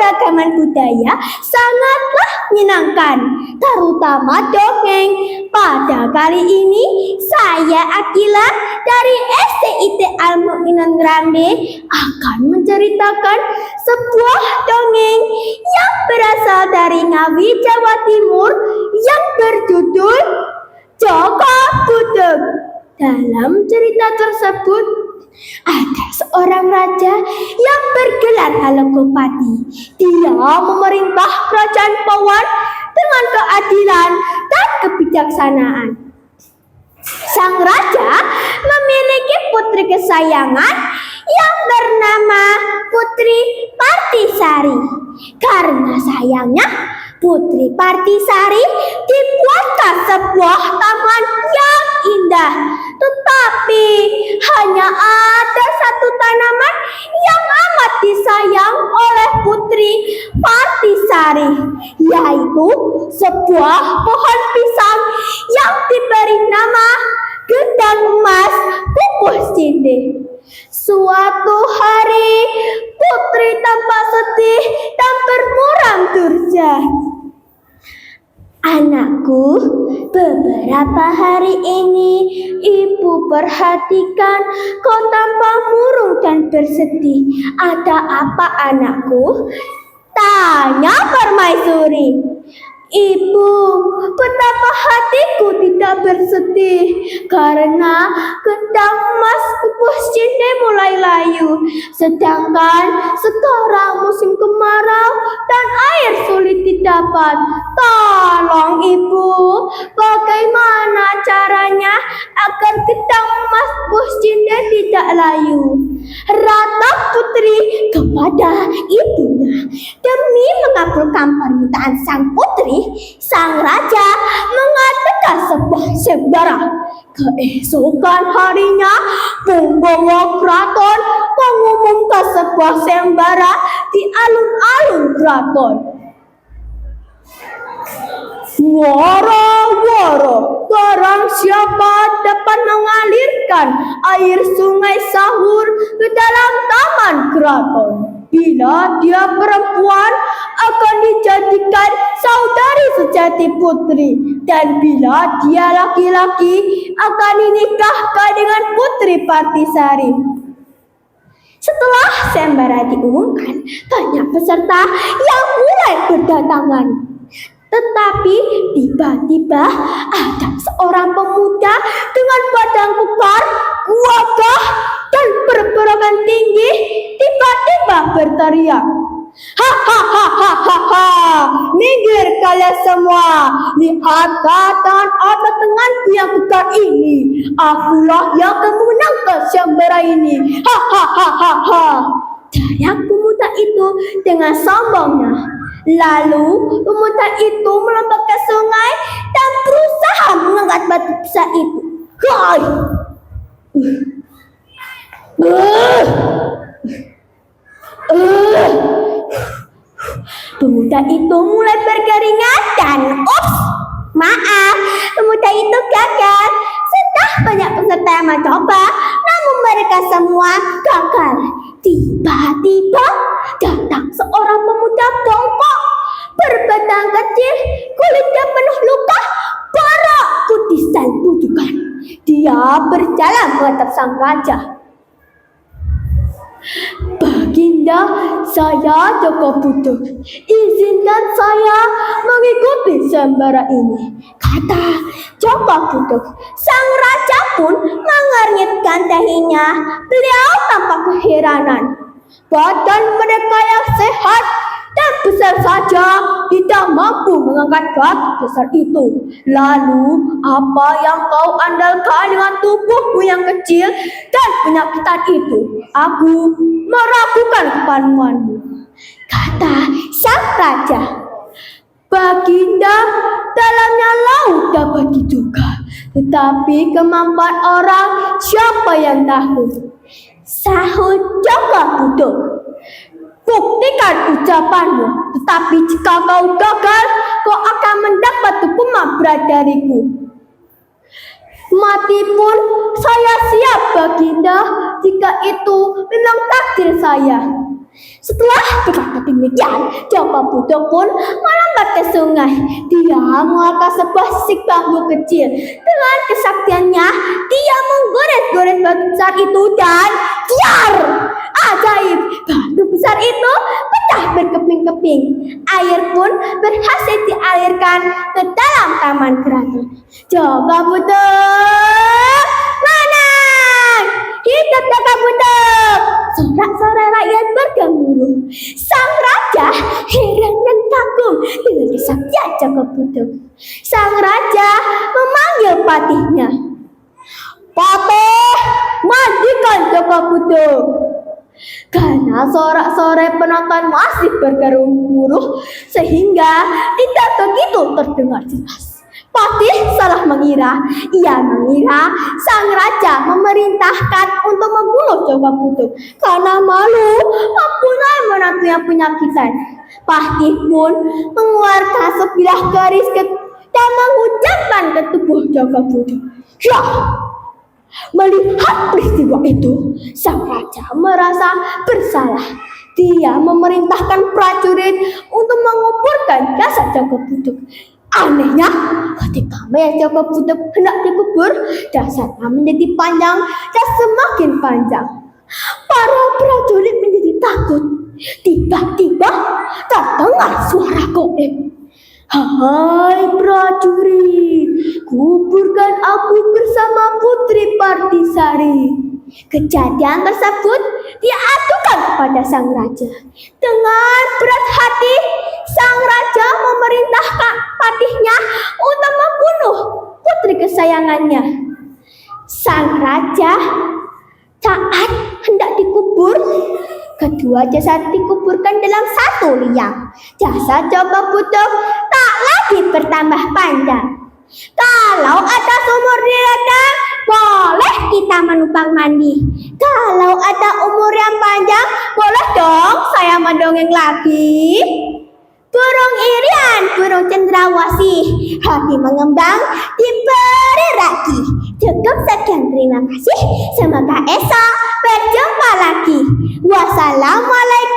keberagaman budaya sangatlah menyenangkan, terutama dongeng. Pada kali ini, saya Akila dari STIT Al Mukminun Grande akan menceritakan sebuah dongeng yang berasal dari Ngawi, Jawa Timur yang berjudul Joko Budeg. Dalam cerita tersebut, ada seorang raja yang bergelar Halokopati. Dia memerintah kerajaan Pawan dengan keadilan dan kebijaksanaan. Sang raja memiliki putri kesayangan yang bernama Putri Partisari. Karena sayangnya, Putri Partisari dibuatkan sebuah taman yang indah. Tetapi hanya ada satu tanaman yang amat disayang oleh Putri Partisari, yaitu sebuah pohon pisang yang diberi nama Gendang Emas Pupus Cinde. Suatu hari, Putri tampak sedih dan bermuram durja. Anakku, beberapa hari ini ibu perhatikan kau tampak murung dan bersedih. Ada apa anakku? Tanya Permaisuri. Ibu, betapa hatiku tidak bersedih karena gendang emas Pupus Cinde mulai layu. Sedangkan sekarang musim kemarau dan air sulit didapat. Tolong ibu, bagaimana caranya agar gendang emas Pupus Cinde tidak layu? Ratap Putri kepada ibunya. Demi mengabulkan permintaan sang putri, sang raja mengadakan sebuah sembara. Keesokan harinya, punggawa keraton mengumumkan sebuah sembara di alun-alun keraton. Woro-woro, barang siapa dapat mengalirkan air sungai Sahur ke dalam taman keraton, bila dia perempuan akan dijadikan saudari sejati putri, dan bila dia laki-laki akan dinikahkan dengan Putri Partisari. Setelah sembara diumumkan, banyak peserta yang mulai berdatangan. Tetapi tiba-tiba ada seorang pemuda dengan badan kekar, gagah dan berperangan tinggi tiba-tiba berteriak, "Hahaha, minggir kalian semua, lihat katan otot tanganku yang kekar ini, akulah yang akan memenangkan sembara ini, hahaha." Teriak pemuda itu dengan sombongnya. Lalu pemuda itu melompat ke sungai dan berusaha mengangkat batu besar itu. Pemuda itu mulai berkeringat dan maaf, pemuda itu gagal. Setelah banyak peserta yang mencoba, namun mereka semua gagal. Tiba-tiba datang seorang pemuda bongkok, berbadan kecil, kulitnya penuh luka, parah, putih dan bujukan. Dia berjalan menghadap sang raja. "Baginda, saya Joko Budeg. Izinkan saya mengikuti sembara ini," kata Joko Budeg. Sang raja pun mengernyitkan dahinya. Beliau tampak keheranan. Badan mereka yang sehat dan besar saja tidak mampu mengangkat batu besar itu. Lalu, apa yang kau andalkan dengan tubuhmu yang kecil dan penyakitan itu? Aku meragukan kepandaianmu, kata sang raja. Baginda, dalamnya laut dapat diduga, tetapi kemampuan orang siapa yang tahu? Sahut Joko Budeg. Buktikan ucapanmu, tetapi jika kau gagal, kau akan mendapat hukuman berat dariku. Mati pun saya siap, Baginda, jika itu memang takdir saya, Setelah berkata demikian, Jaka Buddha pun melambat ke sungai. Dia mengangkat sebuah sisik bambu kecil. Dengan kesaktiannya, dia menggores-gores batu besar itu dan tiar! Ajaib, batu besar itu pecah berkeping-keping. Air pun berhasil dialirkan ke dalam taman keraton. Jaka Buddha menang! Hidup Jaka Buddha! Sorak-sorai rakyat bergemuruh. Sang raja heran dan kagum dengan kesaktian Jaka Buddha. Sang raja memanggil patihnya. Patih, mandikan Jaka Buddha. Karena sorak-sorai penonton masih bergemuruh sehingga tidak begitu terdengar jelas. Patih salah mengira. Ia mengira sang raja memerintahkan untuk membunuh Jaka Buddha karena malu mempunyai menantu yang penyakitan. Patih pun mengeluarkan sebilah garis dan menghujamkan ke tubuh Jaka Buddha. Ya! Melihat peristiwa itu, sang raja merasa bersalah. Dia memerintahkan prajurit untuk menguburkan jasad Jaka Buddha. Anehnya, ketika mayat Jaka Buddha hendak dikubur, jasadnya menjadi panjang dan semakin panjang. Para prajurit menjadi takut. Tiba-tiba terdengar suara goib. Hai prajurit, kuburkan aku bersama Putri Partisari. Kejadian tersebut diadukan kepada sang raja. Dengan berat hati, sang raja memerintahkan patihnya untuk membunuh putri kesayangannya. Sang raja saat hendak dikubur, kedua jasad dikuburkan dalam satu liang. Jasad Jaka Buddha tak lagi bertambah panjang. Kalau ada sumur di ladang, boleh kita menumpang mandi. Kalau ada umur yang panjang, boleh dong saya mendongeng lagi. Burung irian, burung cendrawasih, hati mengembang, diberi ragi. Cukup sekian, terima kasih. Semoga esok berjumpa lagi. Wassalamualaikum.